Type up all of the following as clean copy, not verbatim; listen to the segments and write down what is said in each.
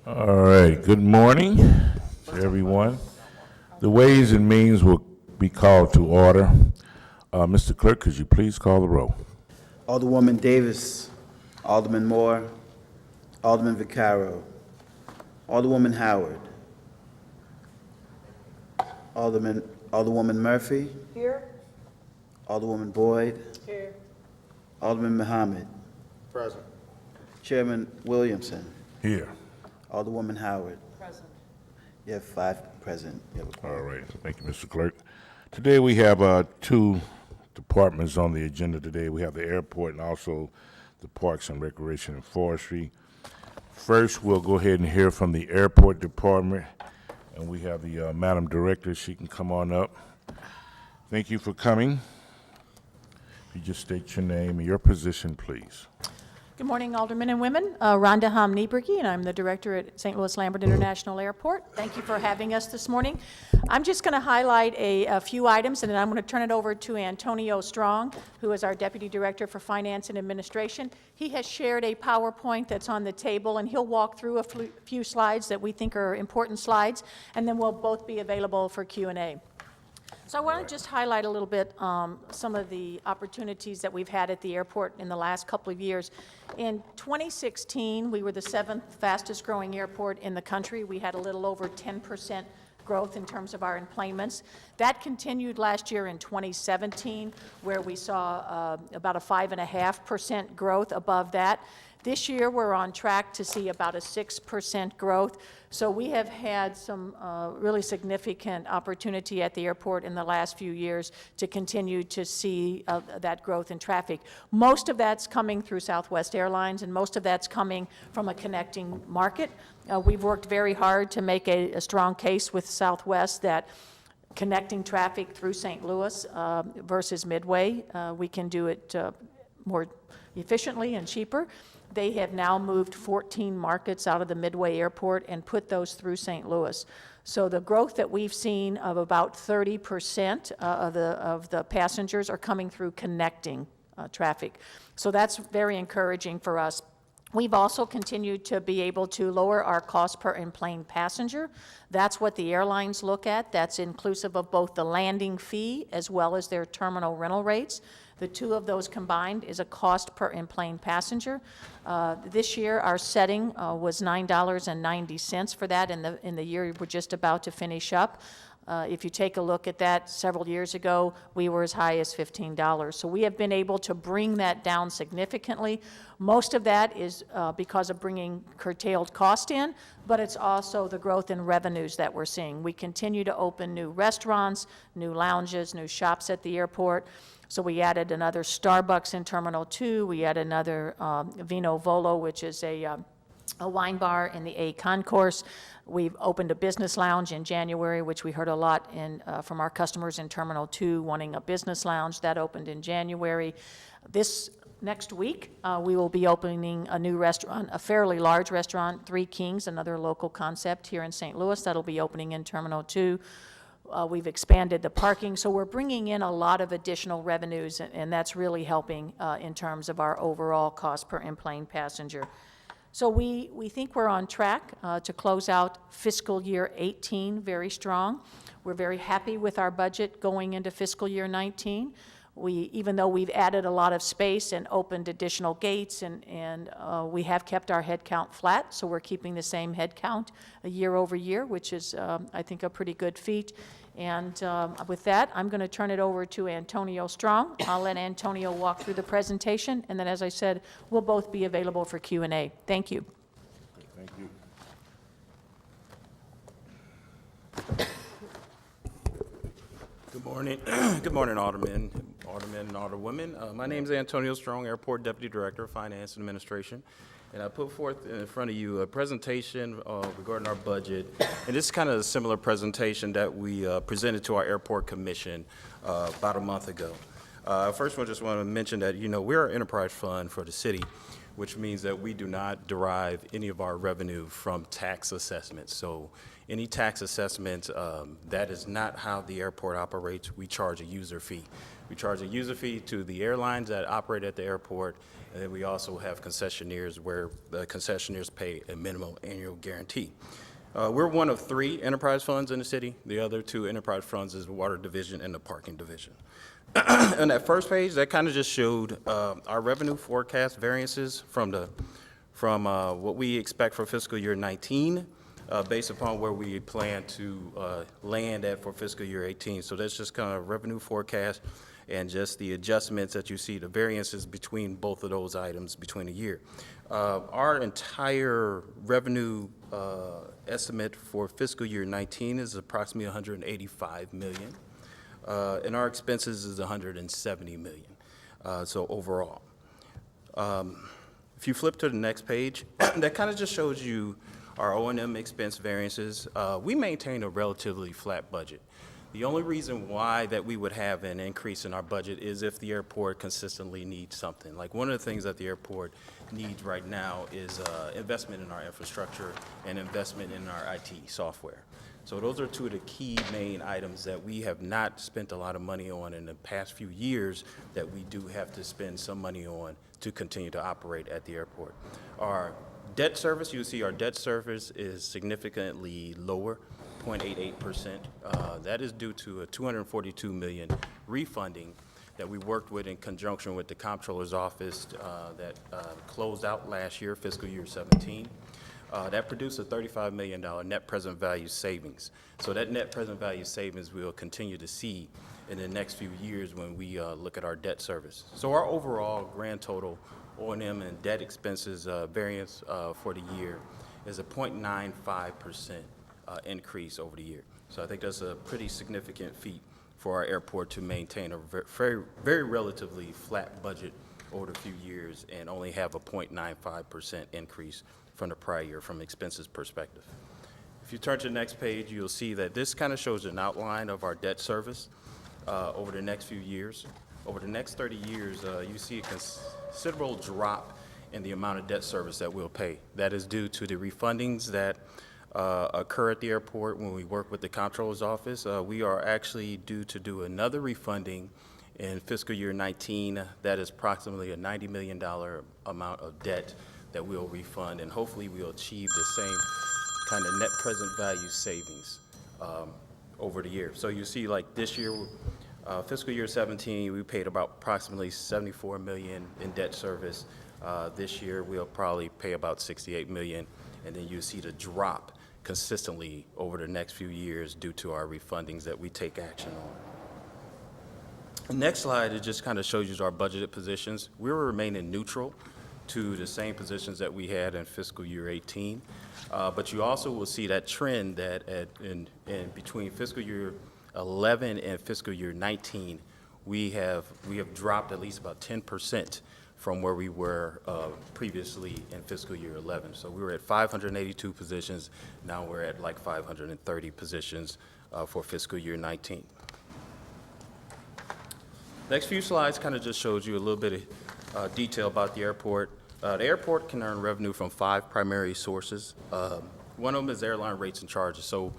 All right, good morning to everyone. The Ways and Means will be called to order. Mr. Clerk, could you please call the roll? Alderwoman Davis, Alderman Moore, Alderman Vaccaro, Alderwoman Howard, Alderwoman Murphy, Here. Alderwoman Boyd, Here. Alderman Muhammad, Present. Chairman Williamson, Here. Alderwoman Howard. Present. You have 5 present. You have a quorum. All right, thank you, Mr. Clerk. Today we have two departments on the agenda today. We have the airport and also the Parks and Recreation and Forestry. First, we'll go ahead and hear from the airport department, and we have the Madam Director. She can come on up. Thank you for coming. If you just state your name and your position, please. Good morning, Aldermen and women. Rhonda Ham-Nieberge, and I'm the director at St. Louis Lambert International Airport. Thank you for having us this morning. I'm just going to highlight a few items, and then I'm going to turn it over to Antonio Strong, who is our Deputy Director for Finance and Administration. He has shared a PowerPoint that's on the table, and he'll walk through a few slides that we think are important slides, and then we'll both be available for Q&A. So I want to just highlight a little bit some of the opportunities that we've had at the airport in the last couple of years. In 2016, we were the 7th fastest growing airport in the country. We had a little over 10% growth in terms of our enplanements. That continued last year in 2017, where we saw about a 5.5% growth above that. This year, we're on track to see about a 6% growth. So we have had some really significant opportunity at the airport in the last few years to continue to see that growth in traffic. Most of that's coming through Southwest Airlines, and most of that's coming from a connecting market. We've worked very hard to make a strong case with Southwest that connecting traffic through St. Louis versus Midway, we can do it more efficiently and cheaper. They have now moved 14 markets out of the Midway Airport and put those through St. Louis. So the growth that we've seen of about 30% of the passengers are coming through connecting traffic. So that's very encouraging for us. We've also continued to be able to lower our cost per enplane passenger. That's what the airlines look at. That's inclusive of both the landing fee as well as their terminal rental rates. The two of those combined is a cost per enplane passenger. This year, our setting was $9.90 for that in the year we're just about to finish up. If you take a look at that, several years ago, we were as high as $15. So we have been able to bring that down significantly. Most of that is because of bringing curtailed cost in, but it's also the growth in revenues that we're seeing. We continue to open new restaurants, new lounges, new shops at the airport. So we added another Starbucks in Terminal 2. We added another Vino Volo, which is a wine bar in the A concourse. We've opened a business lounge in January, which we heard a lot from our customers in Terminal 2 wanting a business lounge. That opened in January. This next week, we will be opening a new restaurant, a fairly large restaurant, Three Kings, another local concept here in St. Louis. That'll be opening in Terminal 2. We've expanded the parking, so we're bringing in a lot of additional revenues, and that's really helping in terms of our overall cost per enplane passenger. So we think we're on track to close out fiscal year 18 very strong. We're very happy with our budget going into fiscal year 19. Even though we've added a lot of space and opened additional gates, and we have kept our head count flat, so we're keeping the same head count year over year, which is, I think, a pretty good feat. And with that, I'm going to turn it over to Antonio Strong. I'll let Antonio walk through the presentation, and then, as I said, we'll both be available for Q&A. Thank you. Thank you. Good morning. Good morning, Aldermen and Alderwomen. My name is Antonio Strong, Airport Deputy Director of Finance and Administration. And I put forth in front of you a presentation regarding our budget. And this is kind of a similar presentation that we presented to our Airport Commission about a month ago. First of all, I just want to mention that, we're an enterprise fund for the city. which means that we do not derive any of our revenue from tax assessments. So any tax assessments, that is not how the airport operates. We charge a user fee. We charge a user fee to the airlines that operate at the airport, and then we also have concessionaires where the concessionaires pay a minimum annual guarantee. We're one of 3 enterprise funds in the city. The other 2 enterprise funds is the water division and the parking division. On that first page, that kind of just showed our revenue forecast variances from what we expect for fiscal year 19, based upon where we plan to land at for fiscal year 18. So that's just kind of revenue forecast and just the adjustments that you see, the variances between both of those items between a year. Our entire revenue estimate for fiscal year 19 is approximately 185 million. And our expenses is 170 million, so overall. If you flip to the next page, that kind of just shows you our O&M expense variances. We maintain a relatively flat budget. The only reason why that we would have an increase in our budget is if the airport consistently needs something. Like one of the things that the airport needs right now is investment in our infrastructure and investment in our IT software. So those are 2 of the key main items that we have not spent a lot of money on in the past few years that we do have to spend some money on to continue to operate at the airport. Our debt service, you see our debt service is significantly lower, 0.88%. That is due to a $242 million refunding that we worked with in conjunction with the Comptroller's Office that closed out last year, fiscal year 17. That produced a $35 million net present value savings. So that net present value savings we'll continue to see in the next few years when we look at our debt service. So our overall grand total O&M and debt expenses variance for the year is a 0.95% increase over the year. So I think that's a pretty significant feat for our airport to maintain a very relatively flat budget over the few years and only have a 0.95% increase from the prior year from expenses perspective. If you turn to the next page, you'll see that this kind of shows an outline of our debt service over the next few years. Over the next 30 years, you see a considerable drop in the amount of debt service that we'll pay. That is due to the refundings that occur at the airport when we work with the Comptroller's Office. We are actually due to do another refunding in fiscal year 19. That is approximately a $90 million amount of debt that we'll refund, and hopefully we'll achieve the same kind of net present value savings over the year. So you see, like this year, fiscal year 17, we paid about approximately $74 million in debt service. This year, we'll probably pay about $68 million, and then you see the drop consistently over the next few years due to our refundings that we take action on. The next slide, it just kind of shows you our budgeted positions. We're remaining neutral to the same positions that we had in fiscal year 18. But you also will see that trend that in between fiscal year 11 and fiscal year 19, we have dropped at least about 10% from where we were previously in fiscal year 11. So we were at 582 positions. Now we're at like 530 positions for fiscal year 19. Next few slides kind of just shows you a little bit of detail about the airport. The airport can earn revenue from 5 primary sources. One of them is airline rates and charges. So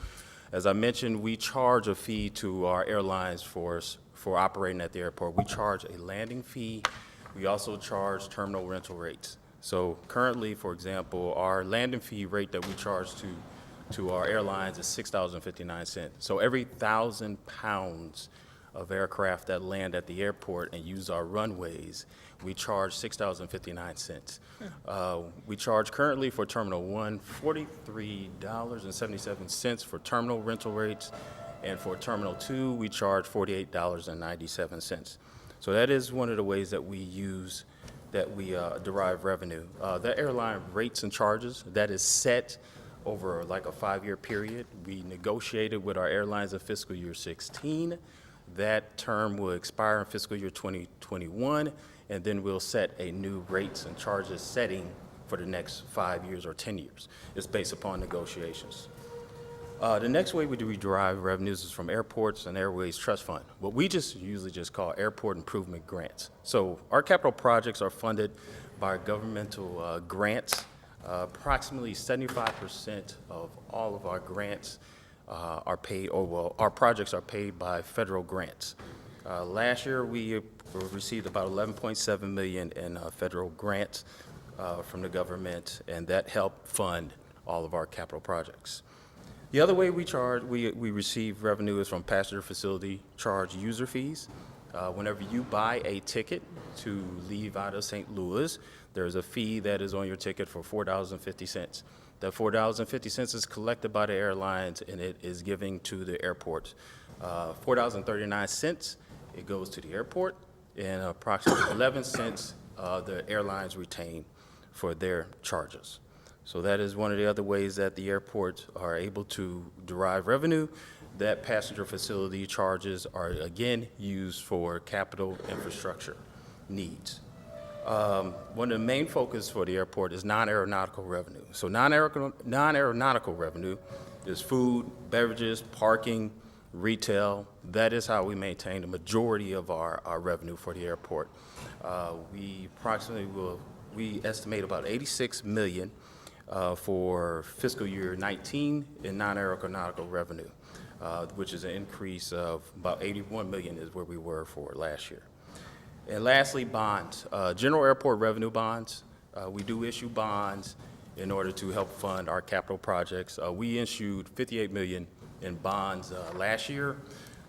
as I mentioned, we charge a fee to our airlines for operating at the airport. We charge a landing fee. We also charge terminal rental rates. So currently, for example, our landing fee rate that we charge to our airlines is $6.59. So every 1,000 pounds of aircraft that land at the airport and use our runways, we charge $6.59. We charge currently for Terminal 1, $43.77 for terminal rental rates, and for Terminal 2, we charge $48.97. So that is one of the ways that we use, that we derive revenue. The airline rates and charges, that is set over like a 5-year period. We negotiated with our airlines in fiscal year 16. That term will expire in fiscal year 2021, and then we'll set a new rates and charges setting for the next 5 years or 10 years. It's based upon negotiations. The next way we derive revenues is from airports and airways trust fund, what we usually just call airport improvement grants. So our capital projects are funded by governmental grants. Approximately 75% of all of our grants are paid, or well, our projects are paid by federal grants. Last year, we received about $11.7 million in federal grants from the government, and that helped fund all of our capital projects. The other way we receive revenue is from passenger facility charge user fees. Whenever you buy a ticket to leave out of St. Louis, there's a fee that is on your ticket for $4.50. That $4.50 is collected by the airlines, and it is given to the airports. $4.39, it goes to the airport, and approximately 11 cents the airlines retain for their charges. So that is one of the other ways that the airports are able to derive revenue. That passenger facility charges are, again, used for capital infrastructure needs. One of the main focus for the airport is non-aeronautical revenue. So non-aeronautical revenue is food, beverages, parking, retail. That is how we maintain the majority of our revenue for the airport. We estimate about $86 million for fiscal year 19 in non-aeronautical revenue, which is an increase of about $81 million is where we were for last year. And lastly, bonds. General airport revenue bonds. We do issue bonds in order to help fund our capital projects. We issued $58 million in bonds last year.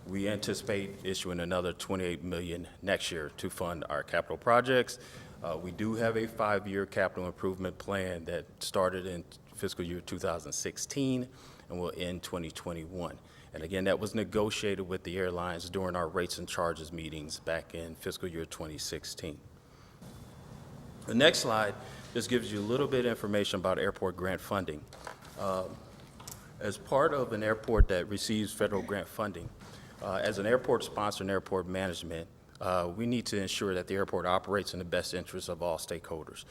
We anticipate issuing another $28 million next year to fund our capital projects. We do have a 5-year capital improvement plan that started in fiscal year 2016 and will end 2021. And again, that was negotiated with the airlines during our rates and charges meetings back in fiscal year 2016. The next slide just gives you a little bit of information about airport grant funding. As part of an airport that receives federal grant funding, as an airport sponsor and airport management, we need to ensure that the airport operates in the best interest of all stakeholders.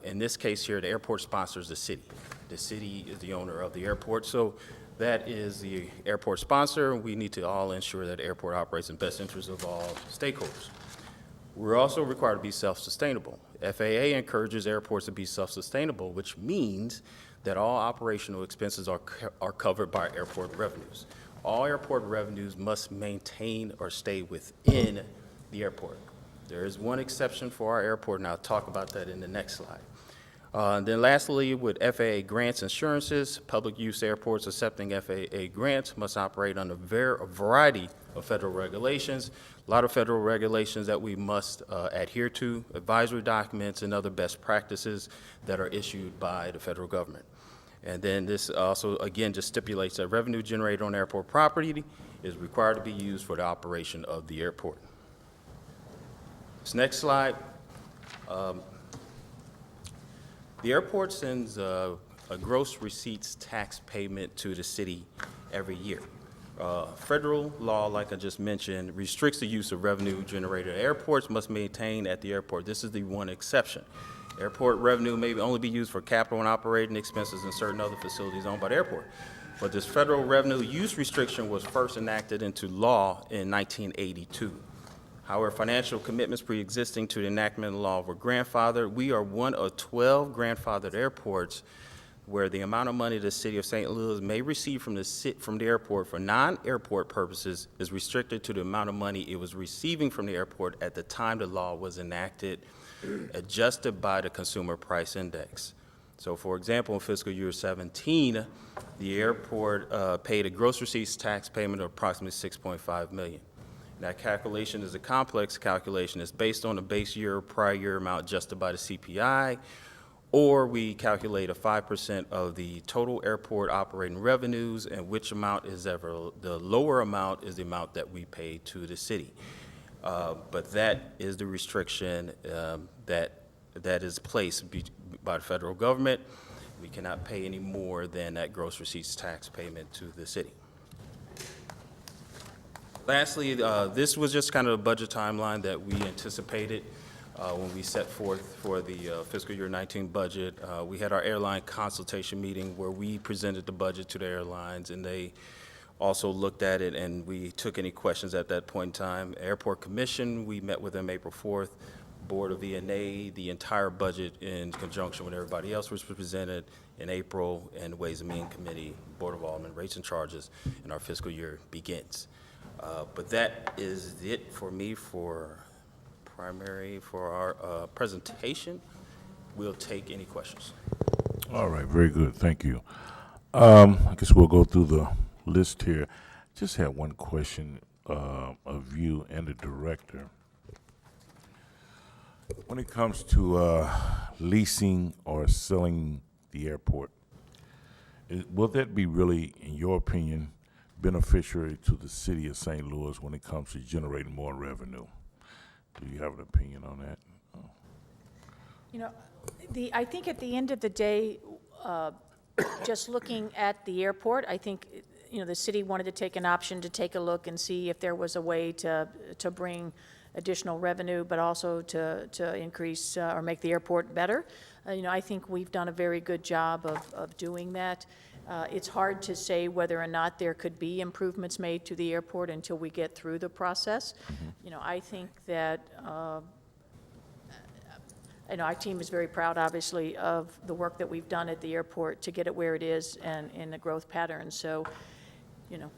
In this case here, the airport sponsors the city. The city is the owner of the airport, so that is the airport sponsor. We need to all ensure that the airport operates in the best interest of all stakeholders. We're also required to be self-sustainable. FAA encourages airports to be self-sustainable, which means that all operational expenses are covered by airport revenues. All airport revenues must maintain or stay within the airport. There is one exception for our airport, and I'll talk about that in the next slide. Then lastly, with FAA grants insurances, public use airports accepting FAA grants must operate under a variety of federal regulations, a lot of federal regulations that we must adhere to, advisory documents and other best practices that are issued by the federal government. And then this also, again, just stipulates that revenue generated on airport property is required to be used for the operation of the airport. This next slide. The airport sends a gross receipts tax payment to the city every year. Federal law, like I just mentioned, restricts the use of revenue generated at airports must maintain at the airport. This is the one exception. Airport revenue may only be used for capital and operating expenses in certain other facilities owned by the airport. But this federal revenue use restriction was first enacted into law in 1982. However, financial commitments pre-existing to the enactment of the law were grandfathered. We are one of 12 grandfathered airports where the amount of money the city of St. Louis may receive from the airport for non-airport purposes is restricted to the amount of money it was receiving from the airport at the time the law was enacted, adjusted by the Consumer Price Index. So, for example, in fiscal year 17, the airport paid a gross receipts tax payment of approximately $6.5 million. That calculation is a complex calculation. It's based on the base year or prior year amount adjusted by the CPI, or we calculate a 5% of the total airport operating revenues, and which amount is ever, the lower amount is the amount that we pay to the city. But that is the restriction that is placed by the federal government. We cannot pay any more than that gross receipts tax payment to the city. Lastly, this was just kind of a budget timeline that we anticipated when we set forth for the fiscal year 19 budget. We had our airline consultation meeting where we presented the budget to the airlines, and they also looked at it, and we took any questions at that point in time. Airport Commission, we met with them April 4th. Board of V&A, the entire budget in conjunction with everybody else was presented in April, and the Ways and Means Committee, Board of Aldermen, rates and charges, and our fiscal year begins. But that is it for me for our presentation. We'll take any questions. All right, very good, thank you. I guess we'll go through the list here. Just had one question of you and the director. When it comes to leasing or selling the airport, will that be really, in your opinion, beneficiary to the city of St. Louis when it comes to generating more revenue? Do you have an opinion on that? You know, I think at the end of the day, just looking at the airport, I think, you know, the city wanted to take an option to take a look and see if there was a way to bring additional revenue, but also to increase or make the airport better. You know, I think we've done a very good job of doing that. It's hard to say whether or not there could be improvements made to the airport until we get through the process. You know, I think that you know, our team is very proud, obviously, of the work that we've done at the airport to get it where it is and in the growth pattern. So, you know,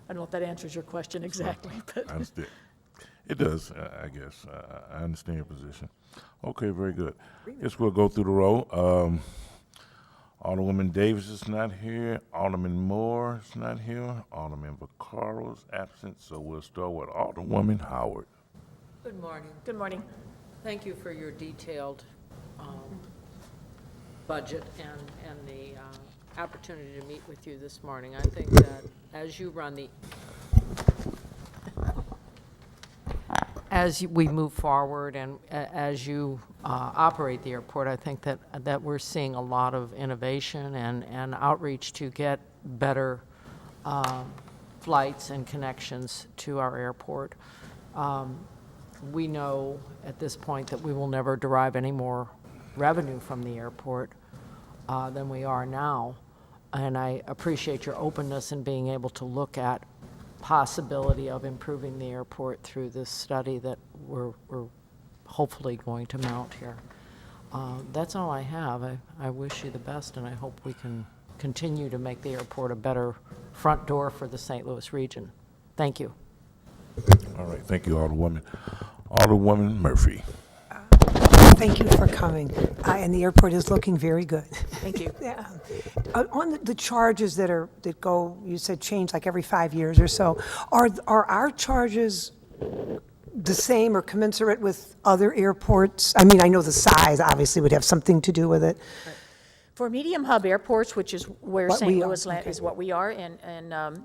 I don't know if that answers your question exactly, but I understand. It does, I guess. I understand your position. Okay, very good. Guess we'll go through the row. Alderwoman Davis is not here. Alderman Moore is not here. Alderman Vaccaro is absent. So we'll start with Alderwoman Howard. Good morning. good morning. Thank you for your detailed budget and the opportunity to meet with you this morning. I think that as you run the, as we move forward and as you operate the airport, I think that we're seeing a lot of innovation and outreach to get better flights and connections to our airport. We know at this point that we will never derive any more revenue from the airport than we are now. And I appreciate your openness in being able to look at possibility of improving the airport through this study that we're hopefully going to mount here. That's all I have. I wish you the best, and I hope we can continue to make the airport a better front door for the St. Louis region. Thank you. All right, thank you, Alderwoman. Alderwoman Murphy. Thank you for coming. And the airport is looking very good. Thank you. Yeah. On the charges that go, you said change like every 5 years or so, are our charges the same or commensurate with other airports? I mean, I know the size obviously would have something to do with it. For medium hub airports, which is where What St. we are, Louis okay. is what we are, and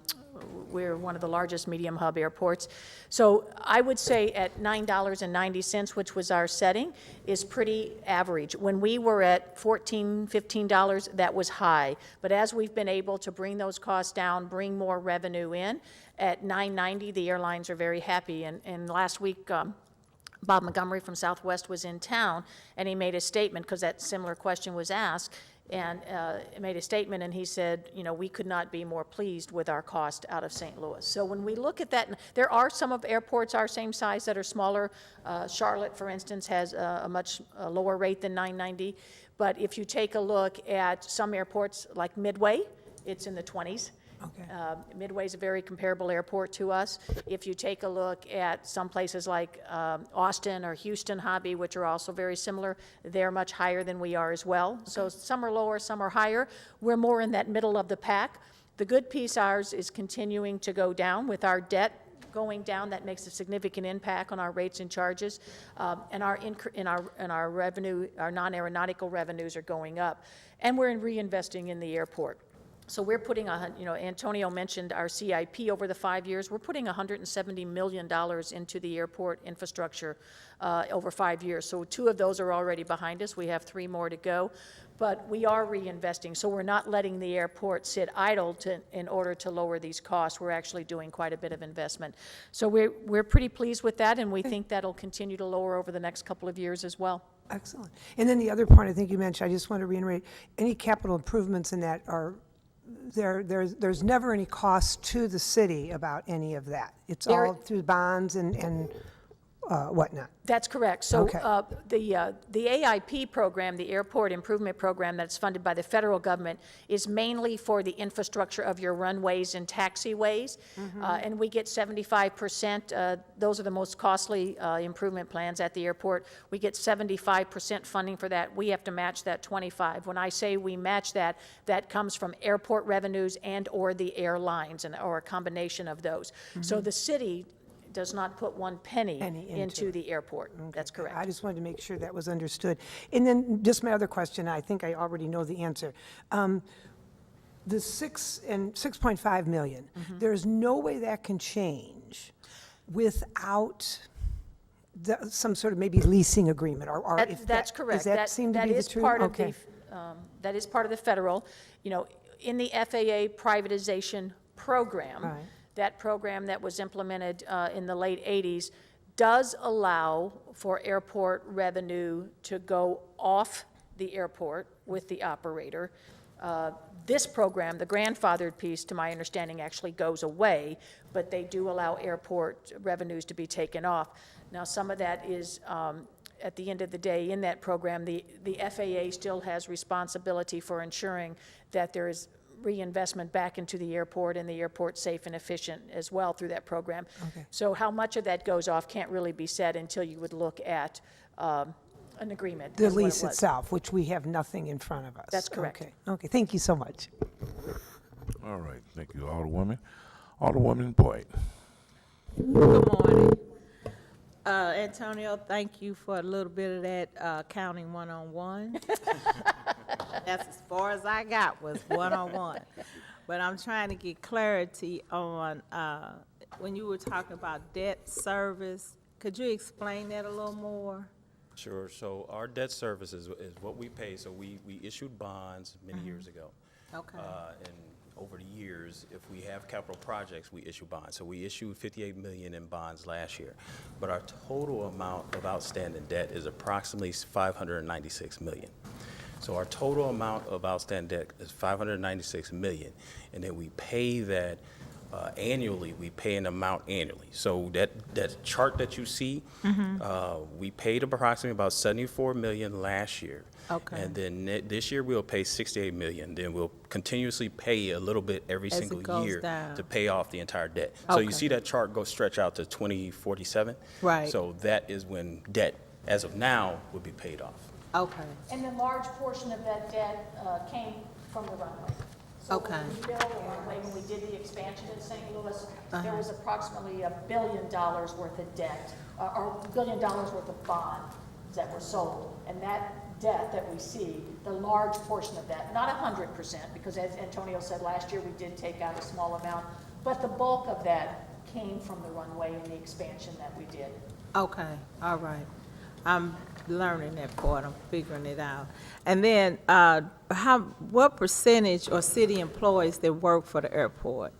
we're one of the largest medium hub airports. So I would say at $9.90, which was our setting, is pretty average. When we were at $14, $15, that was high. But as we've been able to bring those costs down, bring more revenue in, at $9.90, the airlines are very happy. And last week, Bob Montgomery from Southwest was in town, and he made a statement, because that similar question was asked, and made a statement, and he said, you know, we could not be more pleased with our cost out of St. Louis. So when we look at that, there are some of airports our same size that are smaller. Charlotte, for instance, has a much lower rate than $9.90. But if you take a look at some airports like Midway, it's in the 20s. Okay. Midway is a very comparable airport to us. If you take a look at some places like Austin or Houston Hobby, which are also very similar, they're much higher than we are as well. So some are lower, some are higher. We're more in that middle of the pack. The good piece, ours, is continuing to go down. With our debt going down, that makes a significant impact on our rates and charges. And our revenue, our non-aeronautical revenues are going up. And we're reinvesting in the airport. So we're putting, Antonio mentioned our CIP over the 5 years. We're putting $170 million into the airport infrastructure over 5 years. So 2 of those are already behind us. We have 3 more to go. But we are reinvesting. So we're not letting the airport sit idle in order to lower these costs. We're actually doing quite a bit of investment. So we're pretty pleased with that, and we think that'll continue to lower over the next couple of years as well. Excellent. And then the other part I think you mentioned, I just want to reiterate, any capital improvements in that are there's never any cost to the city about any of that. It's all through bonds and whatnot. That's correct. So Okay. the AIP program, the Airport Improvement Program that's funded by the federal government, is mainly for the infrastructure of your runways and taxiways. And we get 75%. Those are the most costly improvement plans at the airport. We get 75% funding for that. We have to match that 25. When I say we match that, that comes from airport revenues and/or the airlines, or a combination of those. So the city does not put one penny into the airport. That's correct. I just wanted to make sure that was understood. And then just my other question, I think I already know the answer. The 6.5 million, there's no way that can change without some sort of maybe leasing agreement, or if That's correct. Does that seem to be the truth? Okay. That is part of the federal, in the FAA privatization program. Right. That program that was implemented in the late 80s does allow for airport revenue to go off the airport with the operator. This program, the grandfathered piece, to my understanding, actually goes away, but they do allow airport revenues to be taken off. Now, some of that is, at the end of the day, in that program, the FAA still has responsibility for ensuring that there is reinvestment back into the airport, and the airport safe and efficient as well through that program. Okay. So how much of that goes off can't really be said until you would look at an agreement. The as what it lease was. itself, which we have nothing in front of us. That's correct. Okay, okay, thank you so much. All right, thank you, Alderwoman Boyd. Good morning. Antonio, thank you for a little bit of that counting one-on-one. That's as far as I got, was one-on-one. But I'm trying to get clarity on, when you were talking about debt service, could you explain that a little more? Sure. So our debt service is what we pay. So we issued bonds many years ago. Okay. And over the years, if we have capital projects, we issue bonds. So we issued $58 million in bonds last year. But our total amount of outstanding debt is approximately $596 million. So our total amount of outstanding debt is $596 million. And then we pay that annually. We pay an amount annually. So that chart that you see, we paid approximately about $74 million last year. Okay. And then this year we'll pay $68 million. Then we'll continuously pay a little bit every As it single goes year down. to pay off the entire debt. So you Okay. see that chart go stretch out to 2047. Right. So that is when debt, as of now, would be paid off. Okay. And a large portion of that debt came from the runway. So Okay. when we built the runway, when we did the expansion in St. Louis, there was approximately $1 billion worth of debt, or $1 billion worth of bonds that were sold. And that debt that we see, the large portion of that, not 100%, because as Antonio said, last year we did take out a small amount, but the bulk of that came from the runway and the expansion that we did. Okay, all right. I'm learning that part, I'm figuring it out. And then, what percentage are city employees that work for the airport?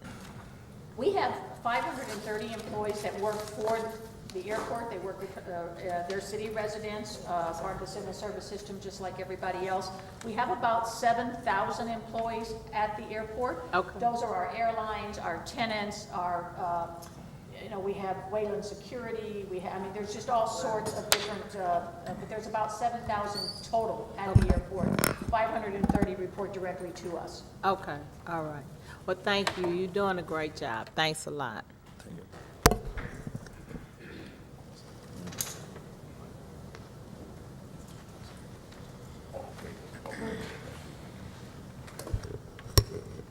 We have 530 employees that work for the airport. They work with their city residents, part of the civil service system, just like everybody else. We have about 7,000 employees at the airport. Okay. Those are our airlines, our tenants, our, we have Wayland Security. There's just all sorts of different, but there's about 7,000 total at the airport. 530 report directly to us. Okay, all right. Well, thank you, you're doing a great job. Thanks a lot.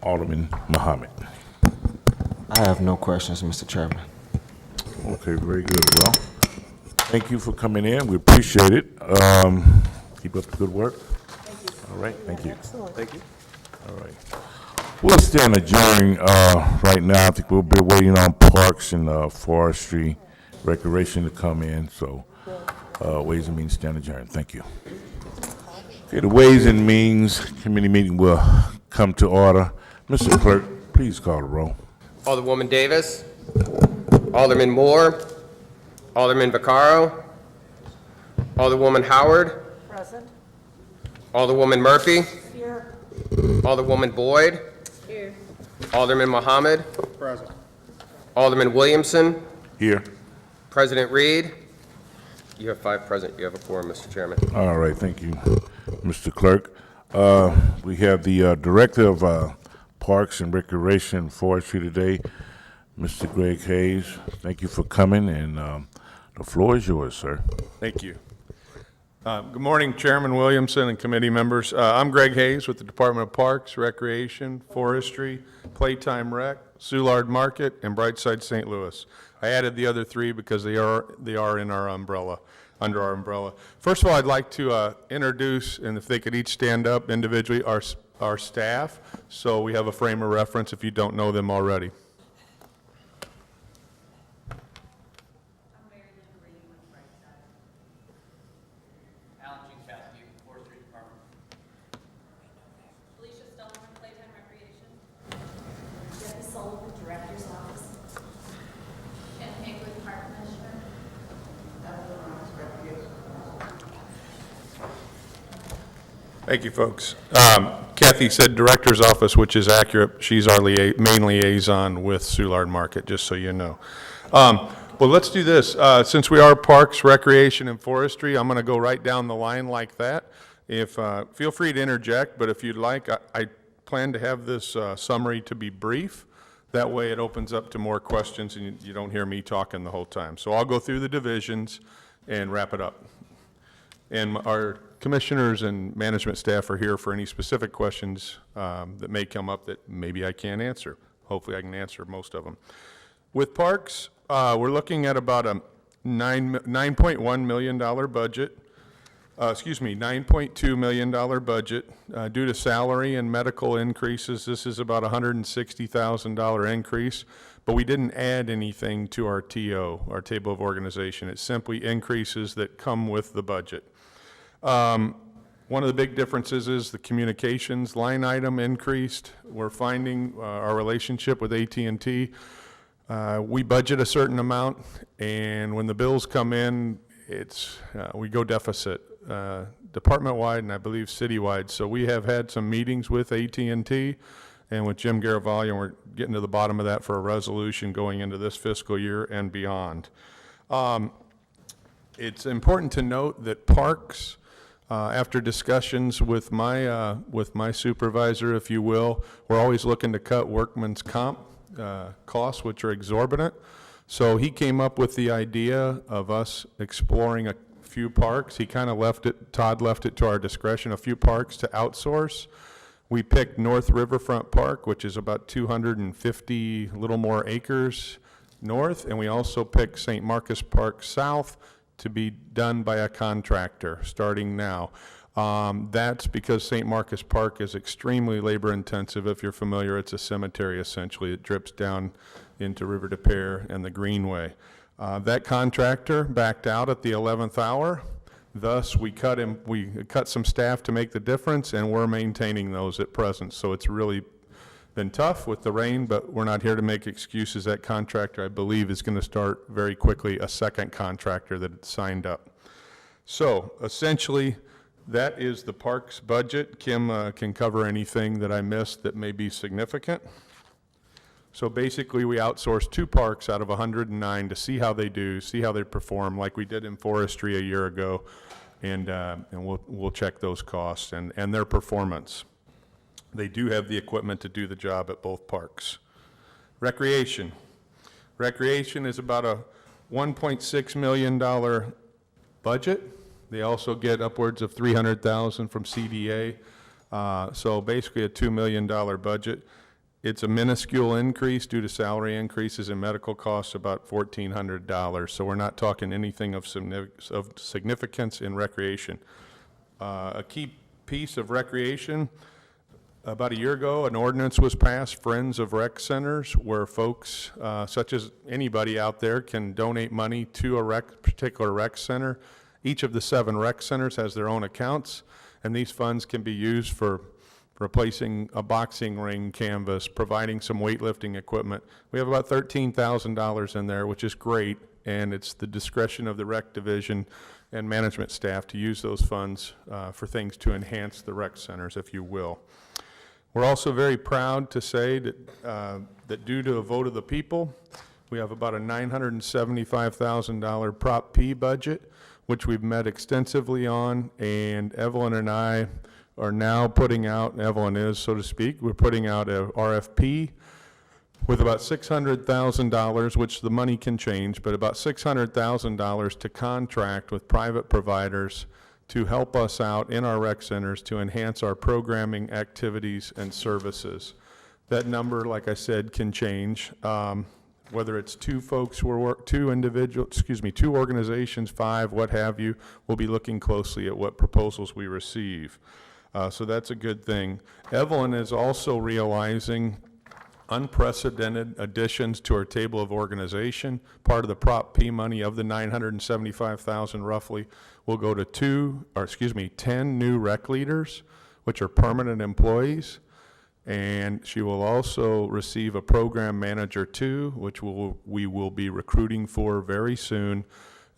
Alderman Muhammad. I have no questions, Mr. Chairman. Okay, very good. Well, thank you for coming in. We appreciate it. Keep up the good work. Thank you. All right, thank you. Excellent. Thank you. All right. We'll stand adjourned right now. I think we'll be waiting on Parks and Forestry, Recreation to come in. So Ways and Means stand adjourned. Thank you. Okay, the Ways and Means Committee meeting will come to order. Mr. Clerk, please call the roll. Alderwoman Davis, Alderman Moore, Alderman Vaccaro, Alderwoman Howard, Present. Alderwoman Murphy, Here. Alderwoman Boyd, Here. Alderman Muhammad, Alderman Williamson, Here. President Reed, You have 5 present. You have a quorum, Mr. Chairman. All right, thank you, Mr. Clerk. We have the Director of Parks and Recreation and Forestry today, Mr. Greg Hayes. Thank you for coming, and the floor is yours, sir. Thank you. Good morning, Chairman Williamson and committee members. I'm Greg Hayes with the Department of Parks, Recreation, Forestry, Playtime Rec, Soulard Market, and Brightside St. Louis. I added the other 3 because they are in our umbrella, under our umbrella. First of all, I'd like to introduce, and if they could each stand up individually, our staff, so we have a frame of reference if you don't know them already. Thank you, folks. Kathy said Director's Office, which is accurate. She's our main liaison with Soulard Market, just so you know. Well, let's do this. Since we are Parks, Recreation, and Forestry, I'm going to go right down the line like that. Feel free to interject, but if you'd like, I plan to have this summary to be brief. That way it opens up to more questions and you don't hear me talking the whole time. So I'll go through the divisions and wrap it up. And our commissioners and management staff are here for any specific questions that may come up that maybe I can't answer. Hopefully I can answer most of them. With parks, we're looking at about a $9.1 million budget. $9.2 million budget. Due to salary and medical increases, this is about a $160,000 increase, but we didn't add anything to our TO, our table of organization. It's simply increases that come with the budget. One of the big differences is the communications line item increased. We're finding our relationship with AT&T. We budget a certain amount, and when the bills come in, we go deficit department-wide and I believe city-wide. So we have had some meetings with AT&T and with Jim Garavaglia, and we're getting to the bottom of that for a resolution going into this fiscal year and beyond. It's important to note that parks, after discussions with my supervisor, if you will, we're always looking to cut workman's comp costs, which are exorbitant. So he came up with the idea of us exploring a few parks. He kind of Todd left it to our discretion, a few parks to outsource. We picked North Riverfront Park, which is about 250, little more acres north, and we also picked St. Marcus Park South to be done by a contractor starting now. That's because St. Marcus Park is extremely labor intensive. If you're familiar, it's a cemetery essentially. It drips down into River de Pere and the Greenway. That contractor backed out at the 11th hour. Thus, we cut some staff to make the difference, and we're maintaining those at present. So it's really been tough with the rain, but we're not here to make excuses. That contractor, I believe, is going to start very quickly, a second contractor that signed up. So essentially, that is the parks budget. Kim can cover anything that I missed that may be significant. So basically, we outsourced 2 parks out of 109 to see how they do, see how they perform, like we did in forestry a year ago, and we'll check those costs and their performance. They do have the equipment to do the job at both parks. Recreation. Recreation is about a $1.6 million budget. They also get upwards of $300,000 from CDA. So basically a $2 million budget. It's a minuscule increase due to salary increases and medical costs, about $1,400. So we're not talking anything of significance in recreation. A key piece of recreation, about a year ago, an ordinance was passed, Friends of Rec Centers, where folks, such as anybody out there, can donate money to a particular rec center. Each of the 7 rec centers has their own accounts, and these funds can be used for replacing a boxing ring canvas, providing some weightlifting equipment. We have about $13,000 in there, which is great, and it's the discretion of the rec division and management staff to use those funds for things to enhance the rec centers, if you will. We're also very proud to say that due to a vote of the people, we have about a $975,000 Prop P budget, which we've met extensively on, and Evelyn and I are now putting out, Evelyn is, so to speak, we're putting out a RFP with about $600,000, which the money can change, but about $600,000 to contract with private providers to help us out in our rec centers to enhance our programming activities and services. That number, like I said, can change. Whether it's two organizations, 5, what have you, we'll be looking closely at what proposals we receive. So that's a good thing. Evelyn is also realizing unprecedented additions to our table of organization. Part of the Prop P money of the $975,000 roughly will go to 10 new rec leaders, which are permanent employees. And she will also receive a program manager too, which we will be recruiting for very soon.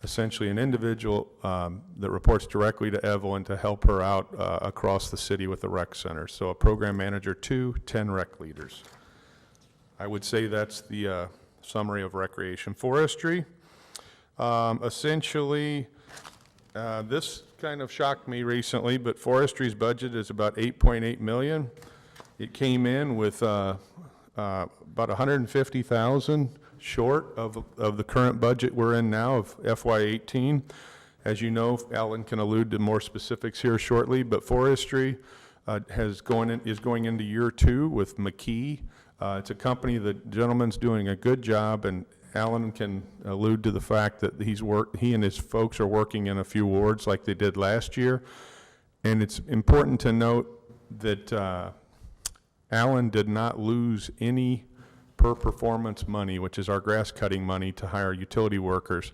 Essentially an individual that reports directly to Evelyn to help her out across the city with the rec center. So a program manager 2, 10 rec leaders. I would say that's the summary of recreation. Forestry, essentially, this kind of shocked me recently, but forestry's budget is about $8.8 million. It came in with about $150,000 short of the current budget we're in now of FY18. As you know, Alan can allude to more specifics here shortly, but forestry is going into year 2 with McKee. It's a company the gentleman's doing a good job, and Alan can allude to the fact that he and his folks are working in a few wards like they did last year. And it's important to note that Alan did not lose any per performance money, which is our grass cutting money to hire utility workers.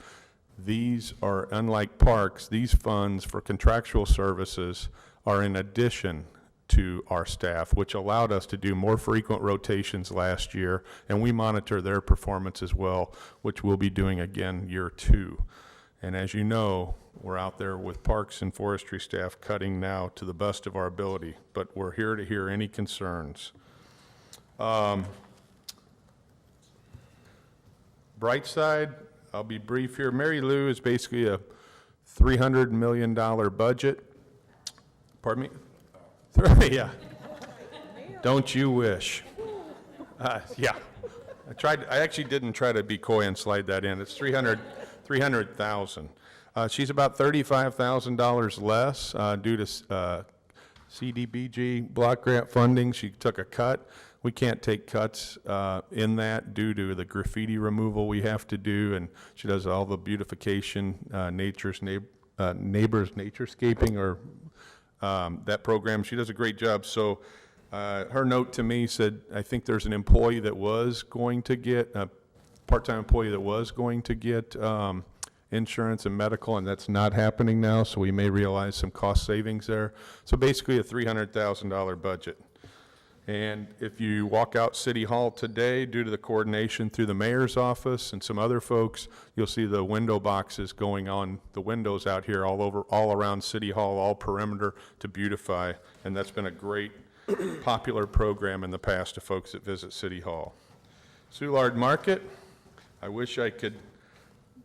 These are, unlike parks, these funds for contractual services are in addition to our staff, which allowed us to do more frequent rotations last year, and we monitor their performance as well, which we'll be doing again year 2. And as you know, we're out there with parks and forestry staff cutting now to the best of our ability, but we're here to hear any concerns. Bright side, I'll be brief here. Mary Lou is basically a $300 million budget. Pardon me? Yeah. Don't you wish? Yeah. I actually didn't try to be coy and slide that in. It's $300,000. She's about $35,000 less due to CDBG block grant funding. She took a cut. We can't take cuts in that due to the graffiti removal we have to do, and she does all the beautification, neighbors naturescaping, or that program. She does a great job. So her note to me said, I think there's an employee that was going to get, a part-time employee that was going to get insurance and medical, and that's not happening now, so we may realize some cost savings there. So basically a $300,000 budget. And if you walk out City Hall today, due to the coordination through the mayor's office and some other folks, you'll see the window boxes going on the windows out here all around City Hall, all perimeter to beautify. And that's been a great popular program in the past to folks that visit City Hall. Soulard Market, I wish I could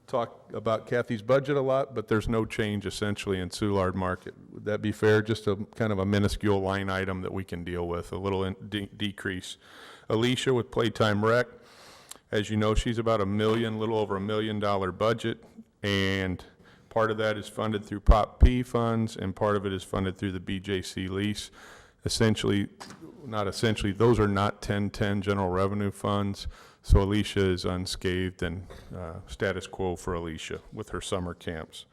talk about Kathy's budget a lot, but there's no change essentially in Soulard Market. Would that be fair? Just a kind of a minuscule line item that we can deal with, a little decrease. Alicia with Playtime Rec, as you know, she's about little over $1 million budget, and part of that is funded through Prop P funds, and part of it is funded through the BJC lease. Those are not 1010 general revenue funds. So Alicia is unscathed and status quo for Alicia with her summer camps.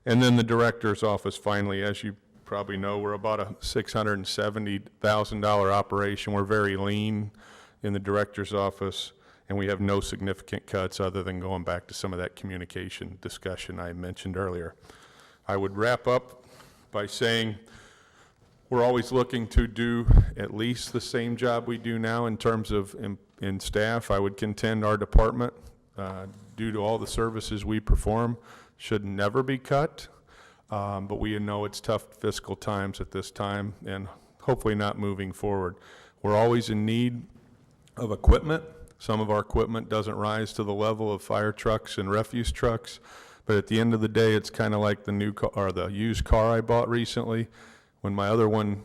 And then the director's office, finally, as you probably know, we're about a $670,000 operation. We're very lean in the director's office, and we have no significant cuts other than going back to some of that communication discussion I mentioned earlier. I would wrap up by saying we're always looking to do at least the same job we do now in terms of in staff. I would contend our department, due to all the services we perform, should never be cut, but we know it's tough fiscal times at this time, and hopefully not moving forward. We're always in need of equipment. Some of our equipment doesn't rise to the level of fire trucks and refuse trucks, But at the end of the day, it's kind of like the new car, or the used car I bought recently. When my other one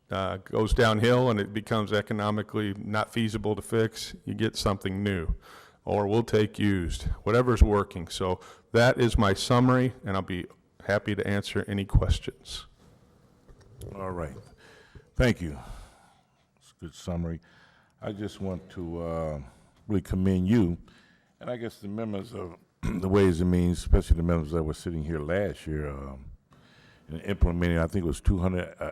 goes downhill and it becomes economically not feasible to fix, you get something new, or we'll take used, whatever's working. So that is my summary, and I'll be happy to answer any questions. All right. Thank you. It's a good summary. I just want to really commend you, and I guess the members of the Ways and Means, especially the members that were sitting here last year, in implementing, I think it was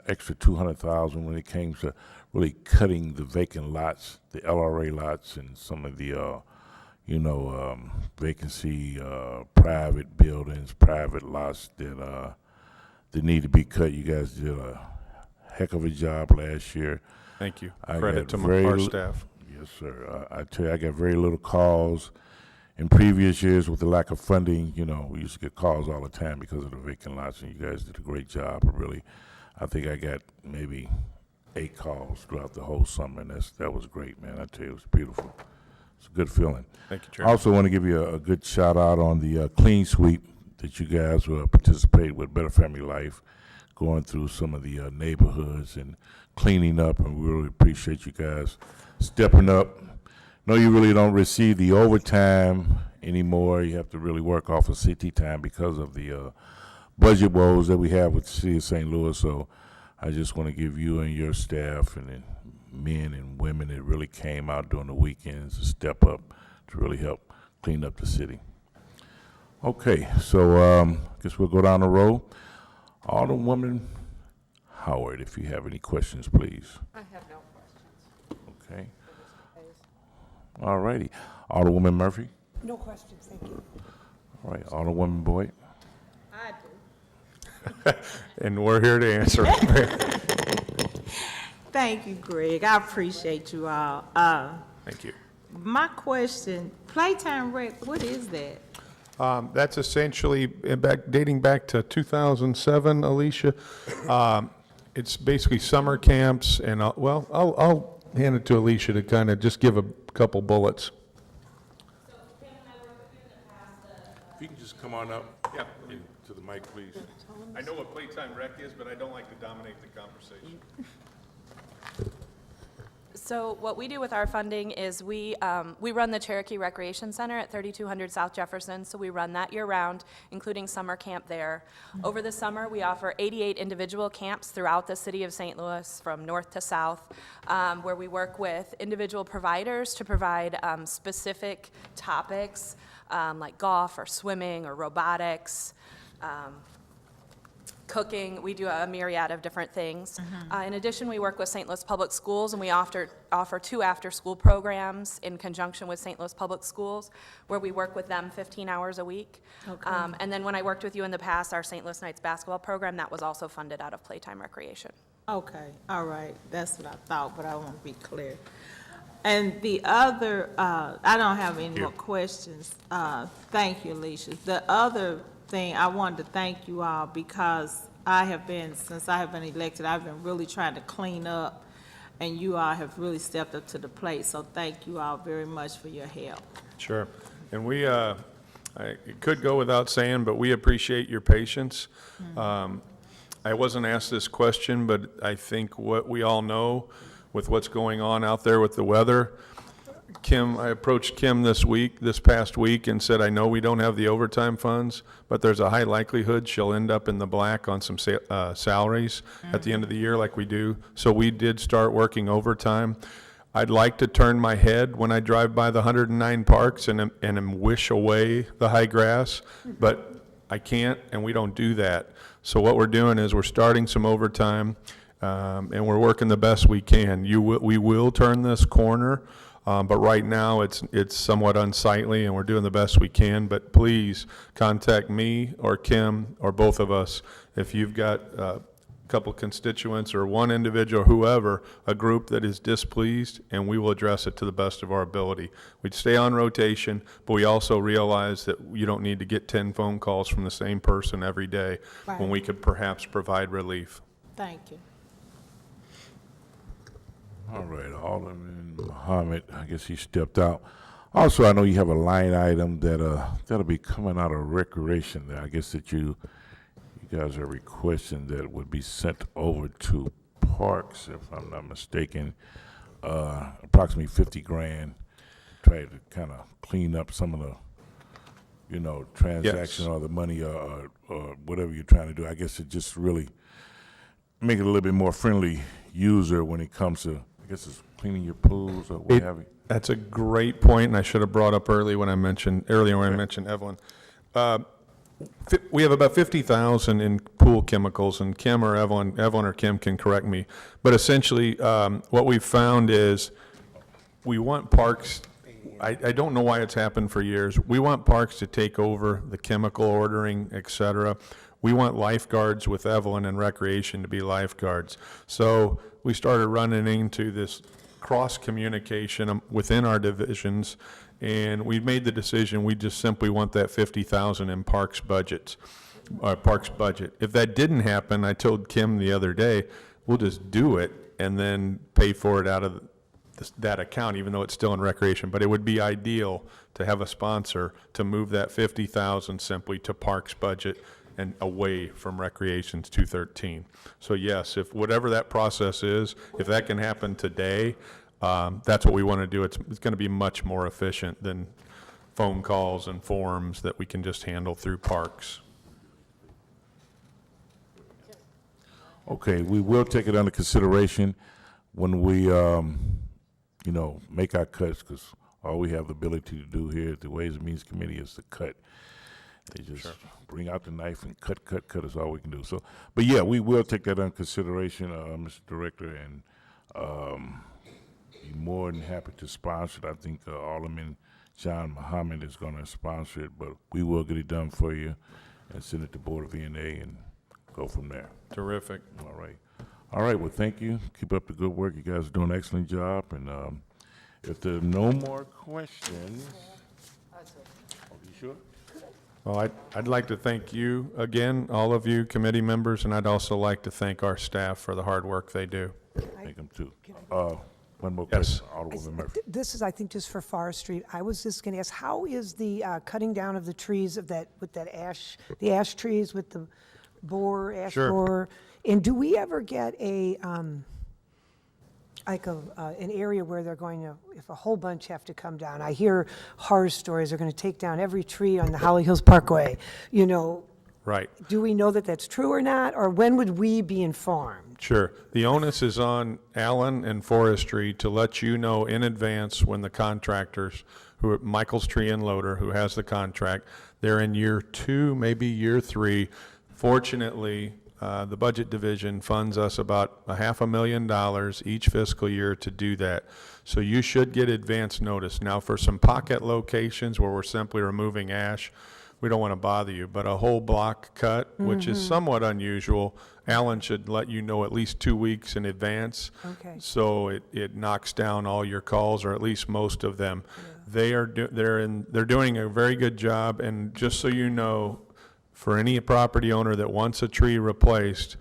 extra 200,000 when it came to really cutting the vacant lots, the LRA lots, and some of the, vacancy, private buildings, private lots that need to be cut. You guys did a heck of a job last year. Thank you. I Credit got to our staff. Yes, sir. I tell you, I got very little calls. In previous years, with the lack of funding, we used to get calls all the time because of the vacant lots, and you guys did a great job. Really, I think I got maybe 8 calls throughout the whole summer, and that was great, man. I tell you, it was beautiful. It's a good feeling. Thank you, I Chairman. also want to give you a good shout out on the clean sweep that you guys will participate with Better Family Life, going through some of the neighborhoods and cleaning up, and we really appreciate you guys stepping up. No, you really don't receive the overtime anymore. You have to really work off of city time because of the budget woes that we have with the city of St. Louis. So I just want to give you and your staff and the men and women that really came out during the weekends to step up to really help clean up the city. Okay, so I guess we'll go down the road. Alderwoman Howard, if you have any questions, please. I have no questions. Okay. All righty. Alderwoman Murphy? No questions, thank you. All right. Alderwoman Boyd? I do. And we're here to answer. Thank you, Greg. I appreciate you all. Thank you. My question, Playtime Rec, what is that? That's essentially dating back to 2007, Alicia. It's basically summer camps, and I'll hand it to Alicia to kind of just give a couple bullets. If you can just come on up to the mic, please. I know what Playtime Rec is, but I don't like to dominate the conversation. So what we do with our funding is we run the Cherokee Recreation Center at 3200 South Jefferson, so we run that year-round, including summer camp there. Over the summer, we offer 88 individual camps throughout the city of St. Louis, from north to south, where we work with individual providers to provide specific topics, like golf or swimming or robotics, cooking. We do a myriad of different things. In addition, we work with St. Louis Public Schools, and we offer 2 after-school programs in conjunction with St. Louis Public Schools, where we work with them 15 hours a week. And then when I worked with you in the past, our St. Louis Knights basketball program, that was also funded out of Playtime Recreation. Okay, all right, that's what I thought, but I want to be clear. And the other, I don't have any more questions. Thank you, Alicia. The other thing, I wanted to thank you all because since I have been elected, I've been really trying to clean up, and you all have really stepped up to the plate, so thank you all very much for your help. Sure. And it could go without saying, but we appreciate your patience. I wasn't asked this question, but I think what we all know with what's going on out there with the weather, I approached Kim this past week and said, I know we don't have the overtime funds, but there's a high likelihood she'll end up in the black on some salaries at the end of the year like we do. So we did start working overtime. I'd like to turn my head when I drive by the 109 parks and wish away the high grass, but I can't, and we don't do that. So what we're doing is we're starting some overtime, and we're working the best we can. We will turn this corner. But right now, it's somewhat unsightly, and we're doing the best we can. But please contact me or Kim or both of us if you've got a couple constituents or one individual or whoever, a group that is displeased, and we will address it to the best of our ability. We'd stay on rotation, but we also realize that you don't need to get 10 phone calls from the same person every day when we could perhaps provide relief. Thank you. All right, Alderman Muhammad, I guess he stepped out. Also, I know you have a line item that'll be coming out of recreation. I guess that you guys are requesting that it would be sent over to parks, if I'm not mistaken. Approximately 50 grand. Try to kind of clean up some of the, transaction or the money or whatever you're trying to do. I guess it just really make it a little bit more friendly user when it comes to, I guess it's cleaning your pools or what have you. That's a great point, and I should have brought up earlier when I mentioned Evelyn. We have about 50,000 in pool chemicals, and Kim or Evelyn or Kim can correct me. But essentially, what we've found is we want parks. I don't know why it's happened for years. We want parks to take over the chemical ordering, et cetera. We want lifeguards with Evelyn and Recreation to be lifeguards. So we started running into this cross-communication within our divisions, and we made the decision we just simply want that 50,000 in parks budget. If that didn't happen, I told Kim the other day, we'll just do it and then pay for it out of that account, even though it's still in recreation. But it would be ideal to have a sponsor to move that 50,000 simply to parks budget and away from recreation's 213. So yes, if whatever that process is, if that can happen today, that's what we want to do. It's going to be much more efficient than phone calls and forms that we can just handle through parks. Okay, we will take it under consideration when we, make our cuts, because all we have the ability to do here at the Ways and Means Committee is to cut. They just bring out the knife and cut is all we can do. So, but yeah, we will take that under consideration, Mr. Director, and be more than happy to sponsor it. I think Alderman John Muhammad is going to sponsor it, but we will get it done for you and send it to Board of E&A and go from there. Terrific. All right, well, thank you. Keep up the good work. You guys are doing an excellent job. And if there are no more questions. Are you sure? Well, I'd like to thank you again, all of you committee members, and I'd also like to thank our staff for the hard work they do. Thank them too. One more question, Alderwoman Murphy. This is, I think, just for Forestry. I was just going to ask, how is the cutting down of the trees with that ash, the ash trees with the ash borer? And do we ever get an area where they're going to, if a whole bunch have to come down? I hear horror stories. They're going to take down every tree on the Holly Hills Parkway. Right. Do we know that that's true or not, or when would we be informed? Sure. The onus is on Allen and Forestry to let you know in advance when the contractors, who are Michael's Tree and Loader, who has the contract, they're in year 2, maybe year 3. Fortunately, the budget division funds us about $500,000 each fiscal year to do that. So you should get advance notice. Now, for some pocket locations where we're simply removing ash, we don't want to bother you, but a whole block cut, which is somewhat unusual, Alan should let you know at least 2 weeks in advance. Okay. So it knocks down all your calls, or at least most of them. Yeah. They're doing a very good job, and just so you know, for any property owner that wants a tree replaced,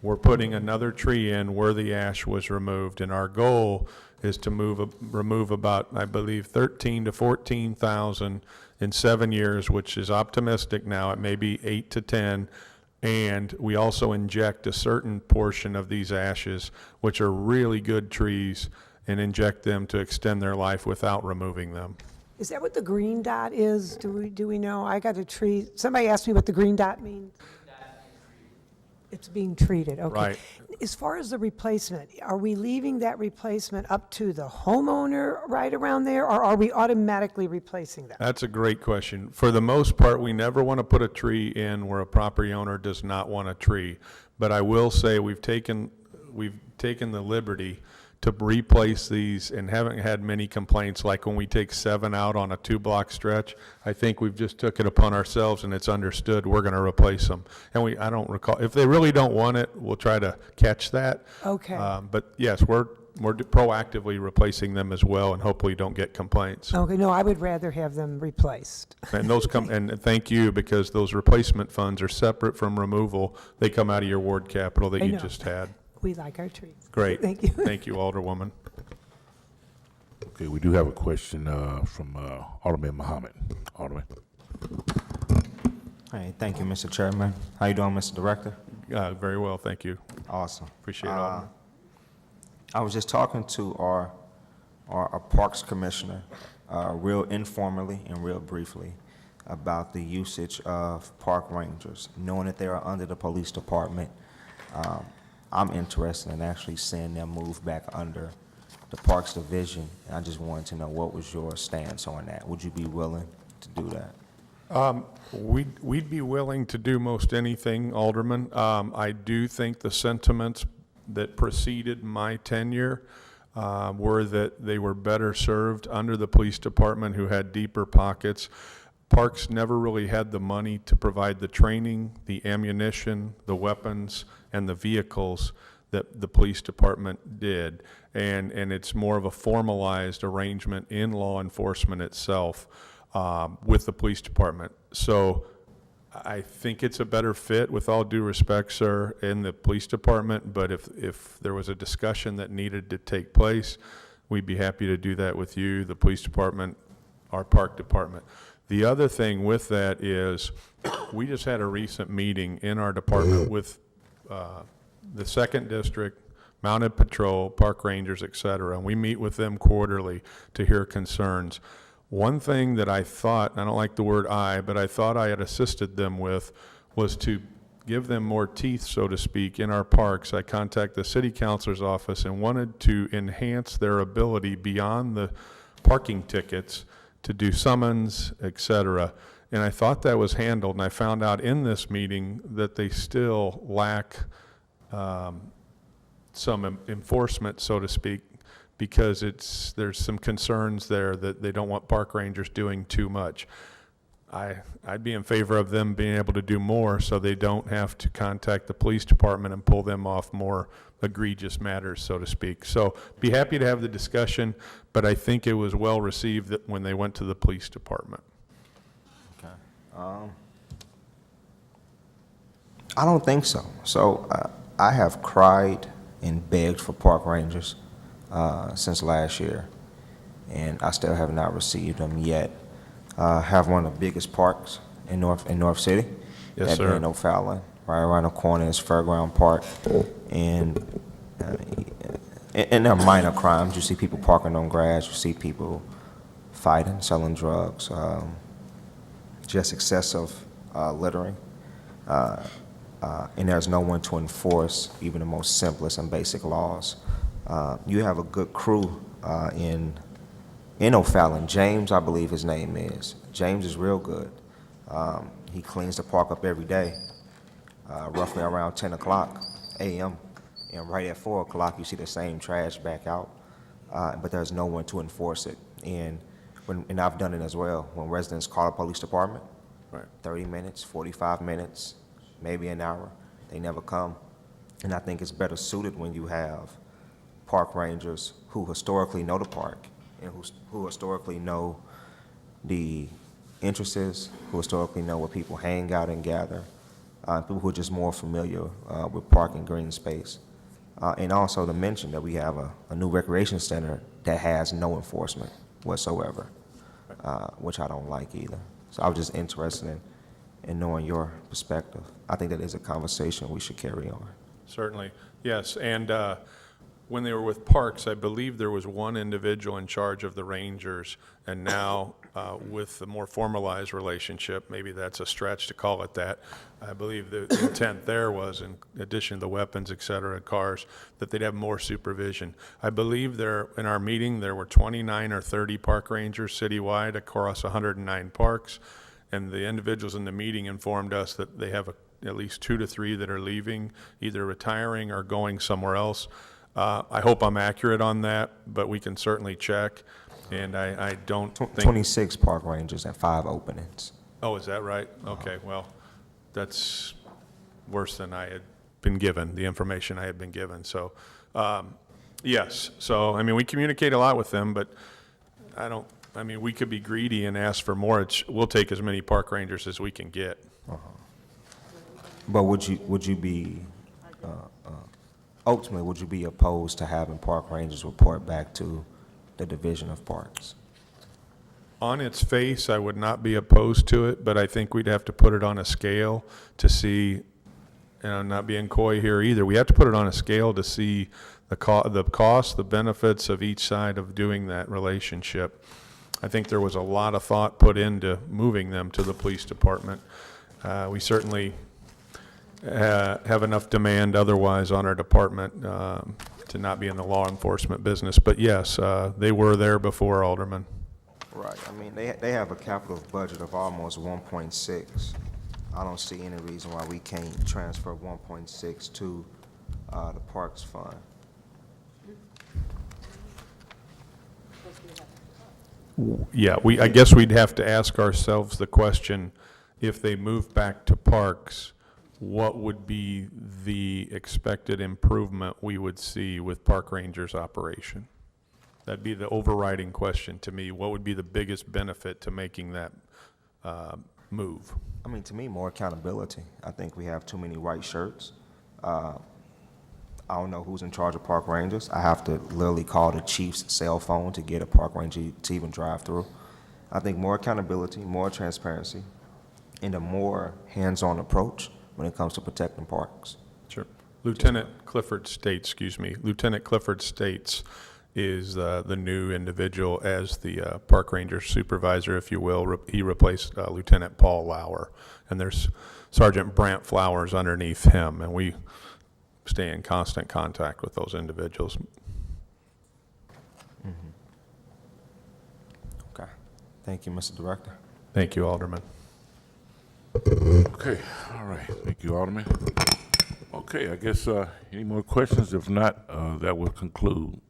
we're putting another tree in where the ash was removed, and our goal is to remove about, I believe, 13 to 14,000 in 7 years, which is optimistic now. It may be 8 to 10, and we also inject a certain portion of these ashes, which are really good trees, and inject them to extend their life without removing them. Is that what the green dot is? Do we know? I got a tree. Somebody asked me what the green dot means. It's being treated, okay. Right. As far as the replacement, are we leaving that replacement up to the homeowner right around there, or are we automatically replacing them? That's a great question. For the most part, we never want to put a tree in where a property owner does not want a tree. But I will say we've taken the liberty to replace these and haven't had many complaints. Like when we take 7 out on a 2-block stretch, I think we've just took it upon ourselves, and it's understood we're going to replace them. And I don't recall, if they really don't want it, we'll try to catch that. Okay. But yes, we're proactively replacing them as well, and hopefully don't get complaints. Okay, no, I would rather have them replaced. And those and thank you, because those replacement funds are separate from removal. They come out of your ward capital that you just had. We like our trees. Great. Thank you. Thank you, Alderwoman. Okay, we do have a question from Alderman Muhammad. Alderman. Hey, thank you, Mr. Chairman. How you doing, Mr. Director? Very well, thank you. Awesome. Appreciate it, Alderman. I was just talking to our Parks Commissioner, real informally and real briefly, about the usage of park rangers, knowing that they are under the police department. I'm interested in actually seeing them move back under the Parks Division, and I just wanted to know what was your stance on that. Would you be willing to do that? We'd be willing to do most anything, Alderman. I do think the sentiments that preceded my tenure were that they were better served under the police department, who had deeper pockets. Parks never really had the money to provide the training, the ammunition, the weapons, and the vehicles that the police department did. And it's more of a formalized arrangement in law enforcement itself with the police department. So I think it's a better fit, with all due respect, sir, in the police department. But if there was a discussion that needed to take place, we'd be happy to do that with you, the police department, our park department. The other thing with that is we just had a recent meeting in our department with the 2nd District, Mounted Patrol, Park Rangers, et cetera, and we meet with them quarterly to hear concerns. One thing that I thought, and I don't like the word but I thought I had assisted them with, was to give them more teeth, so to speak, in our parks. I contacted the city councilor's office and wanted to enhance their ability beyond the parking tickets to do summons, et cetera. And I thought that was handled, and I found out in this meeting that they still lack some enforcement, so to speak, because there's some concerns there that they don't want park rangers doing too much. I'd be in favor of them being able to do more, so they don't have to contact the police department and pull them off more egregious matters, so to speak. So be happy to have the discussion, but I think it was well received that when they went to the police department. Okay. I don't think so. So I have cried and begged for park rangers since last year, and I still have not received them yet. Have one of the biggest parks in North City. Yes, that sir. being O'Fallon. Right around the corner is Fairground Park, and there are minor crimes. You see people parking on grass. You see people fighting, selling drugs, just excessive littering, and there's no one to enforce even the most simplest and basic laws. You have a good crew in O'Fallon. James, I believe his name is. James is real good. He cleans the park up every day, roughly around 10 o'clock a.m. And right at 4 o'clock, you see the same trash back out, but there's no one to enforce it. And I've done it as well. When residents call the police department, Right. 30 minutes, 45 minutes, maybe an hour, they never come. And I think it's better suited when you have park rangers who historically know the park and who historically know the interests, who historically know where people hang out and gather, people who are just more familiar with park and green space. And also to mention that we have a new recreation center that has no enforcement whatsoever, which I don't like either. So I was just interested in knowing your perspective. I think that is a conversation we should carry on. Certainly, yes. And when they were with Parks, I believe there was one individual in charge of the Rangers, and now with the more formalized relationship, maybe that's a stretch to call it that, I believe the intent there was, in addition to the weapons, et cetera, cars, that they'd have more supervision. I believe in our meeting, there were 29 or 30 park rangers citywide across 109 parks, and the individuals in the meeting informed us that they have at least 2 to 3 that are leaving, either retiring or going somewhere else. I hope I'm accurate on that, but we can certainly check, and I don't think... 26 park rangers and 5 openings. Oh, is that right? Okay, well, that's worse than I had been given, the information I had been given. So, yes. So, I mean, we communicate a lot with them, but we could be greedy and ask for more. We'll take as many park rangers as we can get. But would you be ultimately, would you be opposed to having park rangers report back to the Division of Parks. On its face, I would not be opposed to it, but I think we'd have to put it on a scale to see, and I'm not being coy here either, we have to put it on a scale to see the cost, the benefits of each side of doing that relationship. I think there was a lot of thought put into moving them to the police department. We certainly have enough demand otherwise on our department to not be in the law enforcement business. But yes, they were there before, Alderman. Right, I mean, they have a capital budget of almost 1.6. I don't see any reason why we can't transfer 1.6 to the Parks Fund. Yeah, I guess we'd have to ask ourselves the question, if they move back to parks, what would be the expected improvement we would see with Park Rangers operation? That'd be the overriding question to me. What would be the biggest benefit to making that move? I mean, to me, more accountability. I think we have too many white shirts. I don't know who's in charge of Park Rangers. I have to literally call the chief's cell phone to get a Park Ranger to even drive through. I think more accountability, more transparency, and a more hands-on approach when it comes to protecting parks. Sure. Lieutenant Clifford States is the new individual as the Park Ranger supervisor, if you will. He replaced Lieutenant Paul Lauer, and there's Sergeant Brant Flowers underneath him, and we stay in constant contact with those individuals. Okay. Thank you, Mr. Director. Thank you, Alderman. Okay, all right. Thank you, Alderman. Okay, I guess any more questions? If not, that will conclude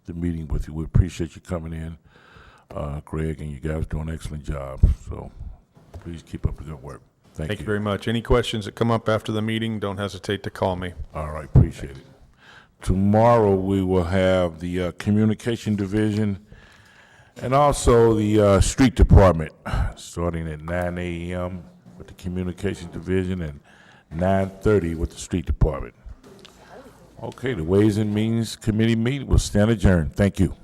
the meeting with you. We appreciate you coming in, Greg, and you guys doing an excellent job. So please keep up the good work. Thank you very much. Any questions that come up after the meeting, don't hesitate to call me. All right, appreciate it. Tomorrow we will have the Communication Division and also the Street Department, starting at 9 a.m. with the Communication Division and 9:30 with the Street Department. Okay, the Ways and Means Committee meeting will stand adjourned. Thank you.